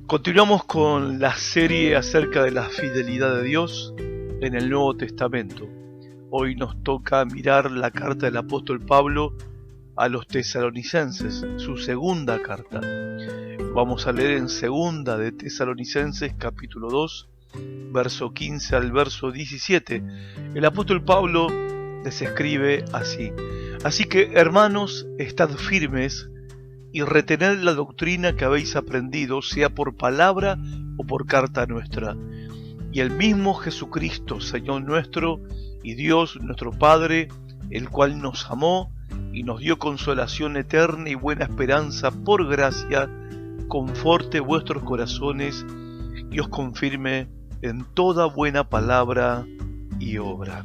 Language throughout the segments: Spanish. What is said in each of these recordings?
Continuamos con la serie acerca de la fidelidad de Dios en el Nuevo Testamento. Hoy nos toca mirar la carta del apóstol Pablo a los tesalonicenses, su segunda carta. Vamos a leer en segunda de Tesalonicenses capítulo 2, verso 15 al verso 17. El apóstol Pablo les escribe así: Así que, hermanos, estad firmes y retened la doctrina que habéis aprendido, sea por palabra o por carta nuestra. Y el mismo Jesucristo, Señor nuestro, y Dios nuestro Padre, el cual nos amó y nos dio consolación eterna y buena esperanza por gracia, conforte vuestros corazones y os confirme en toda buena palabra y obra.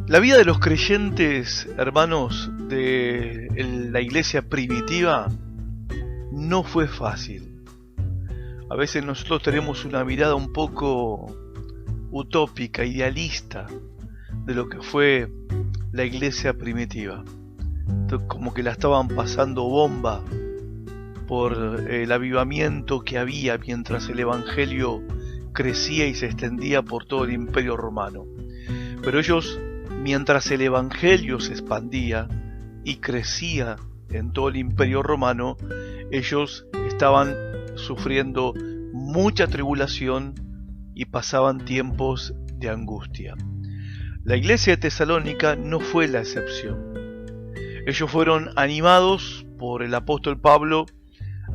La vida de los creyentes, hermanos, de la iglesia primitiva no fue fácil. A veces nosotros tenemos una mirada un poco utópica, idealista de lo que fue la iglesia primitiva. Como que la estaban pasando bomba por el avivamiento que había mientras el evangelio crecía y se extendía por todo el imperio romano. Pero ellos, mientras el evangelio se expandía y crecía en todo el imperio romano, ellos estaban sufriendo mucha tribulación y pasaban tiempos de angustia. La iglesia de Tesalónica no fue la excepción. Ellos fueron animados por el apóstol Pablo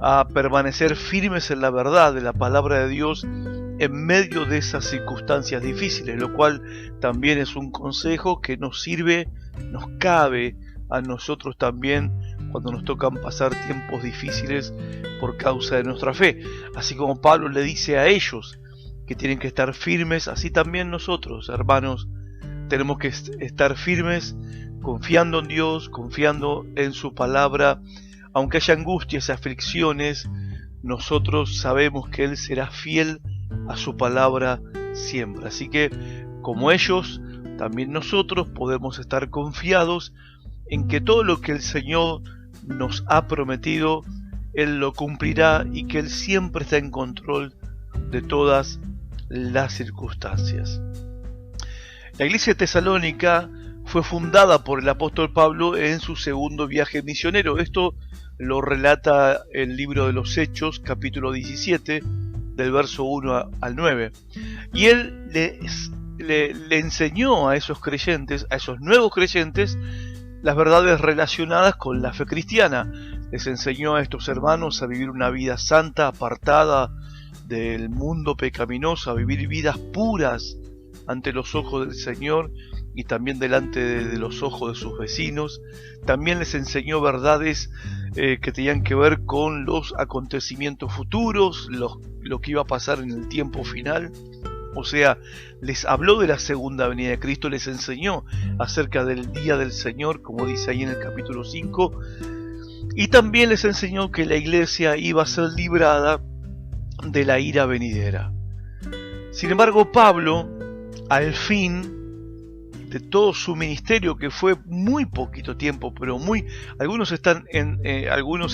a permanecer firmes en la verdad de la palabra de Dios en medio de esas circunstancias difíciles, lo cual también es un consejo que nos sirve, nos cabe a nosotros también cuando nos tocan pasar tiempos difíciles por causa de nuestra fe. Así como Pablo le dice a ellos que tienen que estar firmes, así también nosotros, hermanos, tenemos que estar firmes, confiando en Dios, confiando en su palabra. Aunque haya angustias, aflicciones, nosotros sabemos que Él será fiel a su palabra siempre. Así que, como ellos, también nosotros podemos estar confiados en que todo lo que el Señor nos ha prometido, Él lo cumplirá y que Él siempre está en control de todas las circunstancias. La iglesia de Tesalónica fue fundada por el apóstol Pablo en su segundo viaje misionero. Esto lo relata el libro de los Hechos, capítulo 17, del verso 1 al 9. Y él le enseñó a esos creyentes, a esos nuevos creyentes, las verdades relacionadas con la fe cristiana. Les enseñó a estos hermanos a vivir una vida santa, apartada del mundo pecaminoso, a vivir vidas puras ante los ojos del Señor y también delante de los ojos de sus vecinos. También les enseñó verdades que tenían que ver con los acontecimientos futuros, lo que iba a pasar en el tiempo final. O sea, les habló de la segunda venida de Cristo, les enseñó acerca del día del Señor, como dice ahí en el capítulo 5, y también les enseñó que la iglesia iba a ser librada de la ira venidera. Sin embargo, Pablo, al fin de todo su ministerio, que fue muy poquito tiempo, pero algunos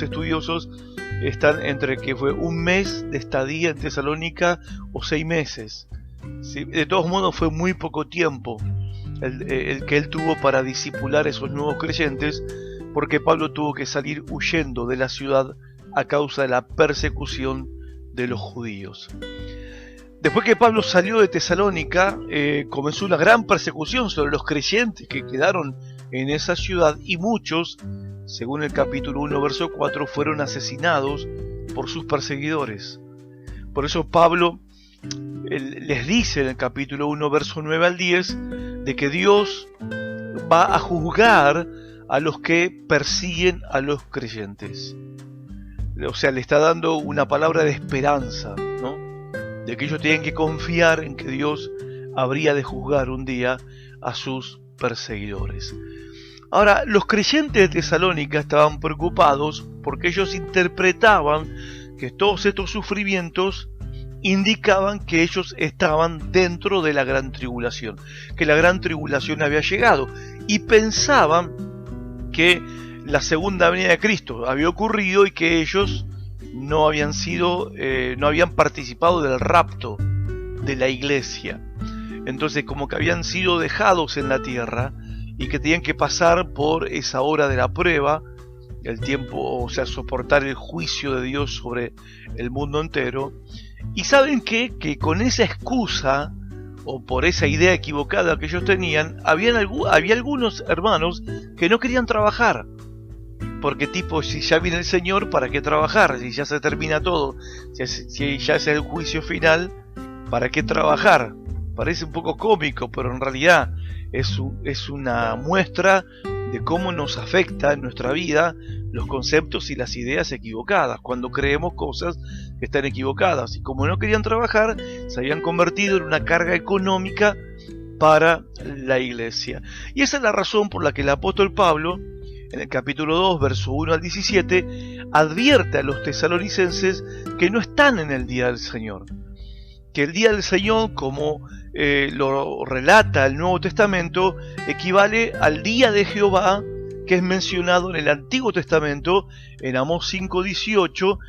estudiosos están entre que fue un mes de estadía en Tesalónica o 6 meses. ¿Sí? De todos modos fue muy poco tiempo el que él tuvo para discipular a esos nuevos creyentes, porque Pablo tuvo que salir huyendo de la ciudad a causa de la persecución de los judíos. Después que Pablo salió de Tesalónica, comenzó una gran persecución sobre los creyentes que quedaron en esa ciudad, y muchos, según el capítulo 1, verso 4, fueron asesinados por sus perseguidores. Por eso Pablo les dice en el capítulo 1, verso 9 al 10, de que Dios va a juzgar a los que persiguen a los creyentes. O sea, le está dando una palabra de esperanza, ¿no? De que ellos tienen que confiar en que Dios habría de juzgar un día a sus perseguidores. Ahora, los creyentes de Tesalónica estaban preocupados porque ellos interpretaban que todos estos sufrimientos indicaban que ellos estaban dentro de la gran tribulación, que la gran tribulación había llegado, y pensaban que la segunda venida de Cristo había ocurrido y que ellos no habían participado del rapto de la iglesia. Entonces, como que habían sido dejados en la tierra y que tenían que pasar por esa hora de la prueba, el tiempo, o sea, soportar el juicio de Dios sobre el mundo entero. Y saben qué? Que con esa excusa, o por esa idea equivocada que ellos tenían, había algunos hermanos que no querían trabajar. Porque tipo, si ya viene el Señor, ¿para qué trabajar? Si ya se termina todo, si ya es el juicio final, ¿para qué trabajar? Parece un poco cómico, pero en realidad es una muestra de cómo nos afecta en nuestra vida los conceptos y las ideas equivocadas, cuando creemos cosas que están equivocadas. Y como no querían trabajar, se habían convertido en una carga económica para la iglesia. Y esa es la razón por la que el apóstol Pablo, en el capítulo 2, verso 1 al 17, advierte a los tesalonicenses que no están en el día del Señor. Que el día del Señor, como lo relata el Nuevo Testamento, equivale al día de Jehová, que es mencionado en el Antiguo Testamento, en Amós 5:18,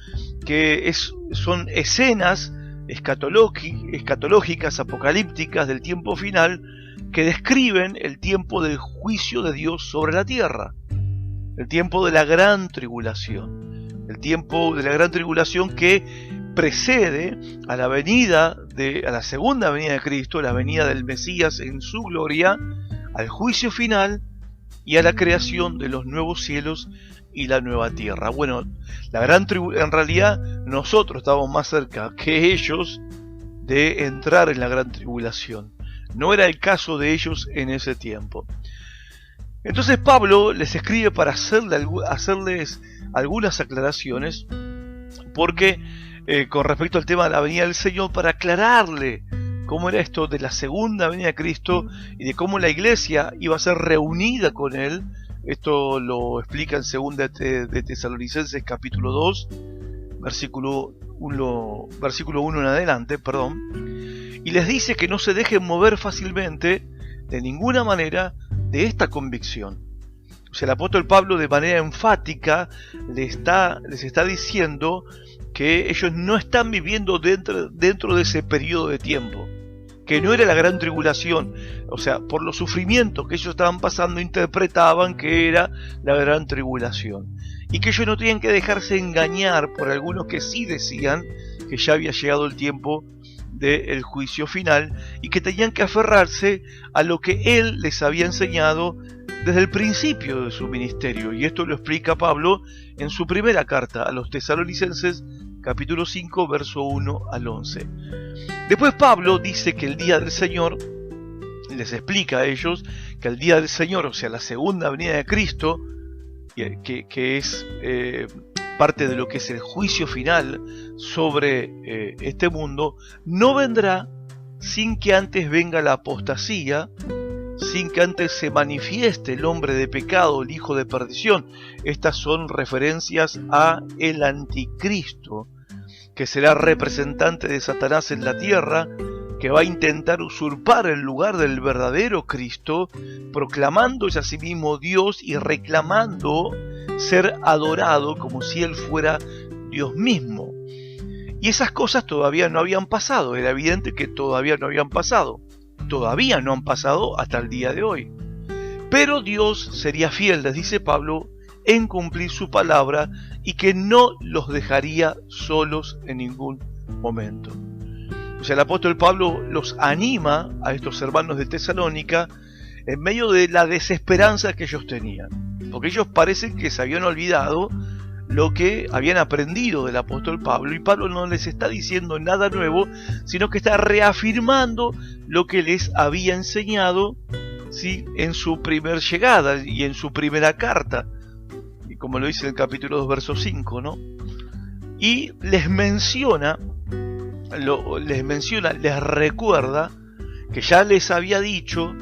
que son escenas escatológicas, apocalípticas del tiempo final, que describen el tiempo del juicio de Dios sobre la tierra, el tiempo de la gran tribulación, que precede a la segunda venida de Cristo, la venida del Mesías en su gloria, al juicio final y a la creación de los nuevos cielos y la nueva tierra. Bueno, en realidad nosotros estamos más cerca que ellos de entrar en la gran tribulación. No era el caso de ellos en ese tiempo. Entonces Pablo les escribe para hacerles algunas aclaraciones, porque con respecto al tema de la venida del Señor, para aclararle cómo era esto de la segunda venida de Cristo y de cómo la iglesia iba a ser reunida con Él. Esto lo explica en 2 de Tesalonicenses capítulo 2, versículo 1 en adelante, y les dice que no se dejen mover fácilmente, de ninguna manera, de esta convicción. O sea, el apóstol Pablo de manera enfática les está diciendo que ellos no están viviendo dentro de ese periodo de tiempo, que no era la gran tribulación. O sea, por los sufrimientos que ellos estaban pasando, interpretaban que era la gran tribulación, y que ellos no tenían que dejarse engañar por algunos que sí decían que ya había llegado el tiempo del juicio final, y que tenían que aferrarse a lo que él les había enseñado desde el principio de su ministerio. Y esto lo explica Pablo en su primera carta a los tesalonicenses, capítulo 5, verso 1 al 11. Después Pablo dice que el día del Señor, les explica a ellos que el día del Señor, o sea, la segunda venida de Cristo, que es parte de lo que es el juicio final sobre este mundo, no vendrá sin que antes venga la apostasía, sin que antes se manifieste el hombre de pecado, el hijo de perdición. Estas son referencias a el anticristo, que será representante de Satanás en la tierra, que va a intentar usurpar el lugar del verdadero Cristo, proclamándose a sí mismo Dios y reclamando ser adorado como si Él fuera Dios mismo. Y esas cosas todavía no habían pasado, era evidente que todavía no habían pasado. Todavía no han pasado hasta el día de hoy. Pero Dios sería fiel, les dice Pablo, en cumplir su palabra, y que no los dejaría solos en ningún momento. O sea, el apóstol Pablo los anima a estos hermanos de Tesalónica en medio de la desesperanza que ellos tenían, porque ellos parecen que se habían olvidado lo que habían aprendido del apóstol Pablo, y Pablo no les está diciendo nada nuevo, sino que está reafirmando lo que les había enseñado, ¿sí?, en su primer llegada y en su primera carta, y como lo dice en el capítulo 2, verso 5, ¿no? Y les recuerda que ya les había dicho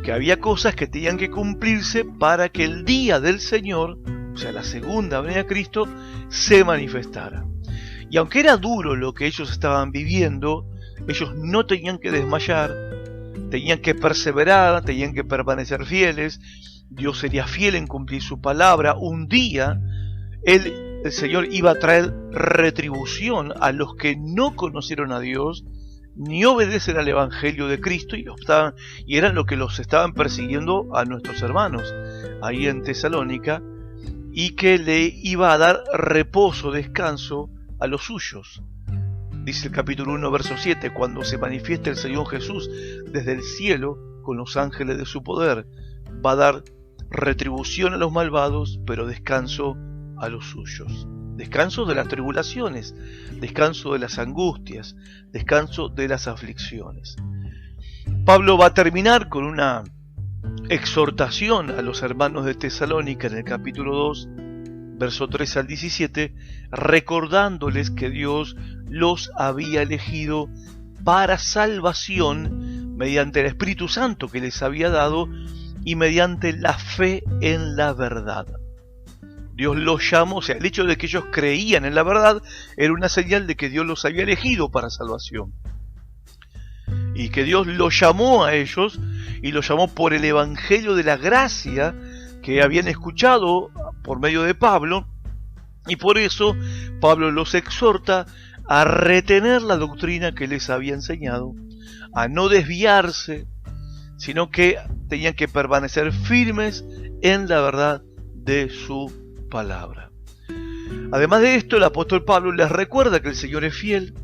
que había cosas que tenían que cumplirse para que el día del Señor, o sea, la segunda venida de Cristo, se manifestara. Y aunque era duro lo que ellos estaban viviendo, ellos no tenían que desmayar, tenían que perseverar, tenían que permanecer fieles. Dios sería fiel en cumplir su palabra. Un día Él el Señor iba a traer retribución a los que no conocieron a Dios ni obedecen al Evangelio de Cristo y eran los que los estaban persiguiendo a nuestros hermanos ahí en Tesalónica, y que le iba a dar reposo, descanso a los suyos. Dice el capítulo 1, verso 7, cuando se manifieste el Señor Jesús desde el cielo con los ángeles de su poder, va a dar retribución a los malvados, pero descanso a los suyos. Descanso de las tribulaciones, descanso de las angustias, descanso de las aflicciones. Pablo va a terminar con una exhortación a los hermanos de Tesalónica en el capítulo 2, verso 3 al 17, recordándoles que Dios los había elegido para salvación mediante el Espíritu Santo que les había dado y mediante la fe en la verdad. Dios los llamó, o sea, el hecho de que ellos creían en la verdad era una señal de que Dios los había elegido para salvación. Y que Dios los llamó a ellos, y los llamó por el Evangelio de la gracia que habían escuchado por medio de Pablo, y por eso Pablo los exhorta a retener la doctrina que les había enseñado, a no desviarse, sino que tenían que permanecer firmes en la verdad de su palabra. Además de esto, el apóstol Pablo les recuerda que el Señor es fiel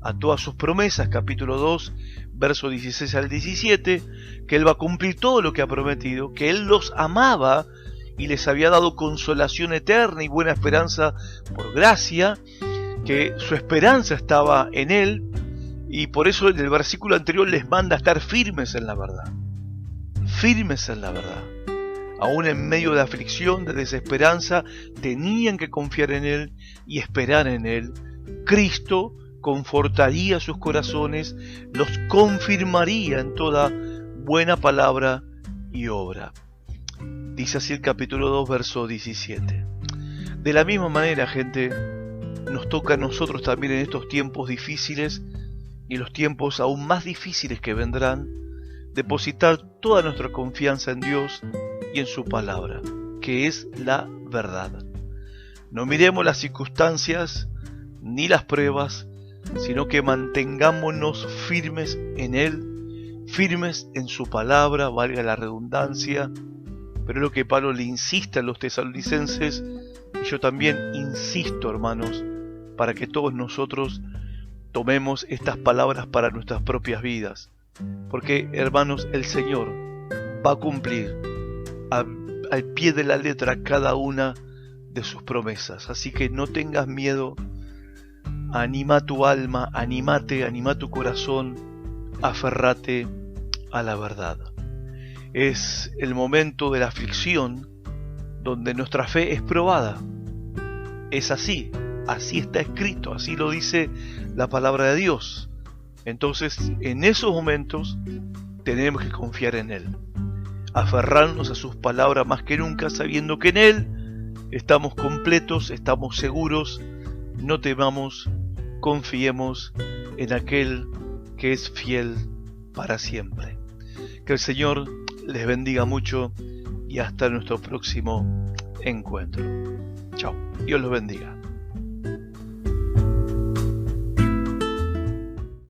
a todas sus promesas, capítulo 2, versos 16 al 17, que Él va a cumplir todo lo que ha prometido, que Él los amaba y les había dado consolación eterna y buena esperanza por gracia, que su esperanza estaba en Él, y por eso en el versículo anterior les manda a estar firmes en la verdad. Firmes en la verdad. Aún en medio de aflicción, de desesperanza, tenían que confiar en Él y esperar en Él. Cristo confortaría sus corazones, los confirmaría en toda buena palabra y obra. Dice así el capítulo 2, verso 17. De la misma manera, gente, nos toca a nosotros también en estos tiempos difíciles y los tiempos aún más difíciles que vendrán, depositar toda nuestra confianza en Dios y en su palabra, que es la verdad. No miremos las circunstancias ni las pruebas, sino que mantengámonos firmes en Él, firmes en su palabra, valga la redundancia, pero es lo que Pablo le insiste a los tesalonicenses, y yo también insisto, hermanos, para que todos nosotros tomemos estas palabras para nuestras propias vidas, porque, hermanos, el Señor va a cumplir al pie de la letra cada una de sus promesas, así que no tengas miedo. Anima tu alma, anima tu corazón, aferrate a la verdad. Es el momento de la aflicción donde nuestra fe es probada. Es así está escrito, así lo dice la palabra de Dios. Entonces, en esos momentos tenemos que confiar en Él, aferrarnos a sus palabras más que nunca, sabiendo que en Él estamos completos, estamos seguros. No temamos, confiemos en aquel que es fiel para siempre. Que el Señor les bendiga mucho y hasta nuestro próximo encuentro. Chao, Dios los bendiga.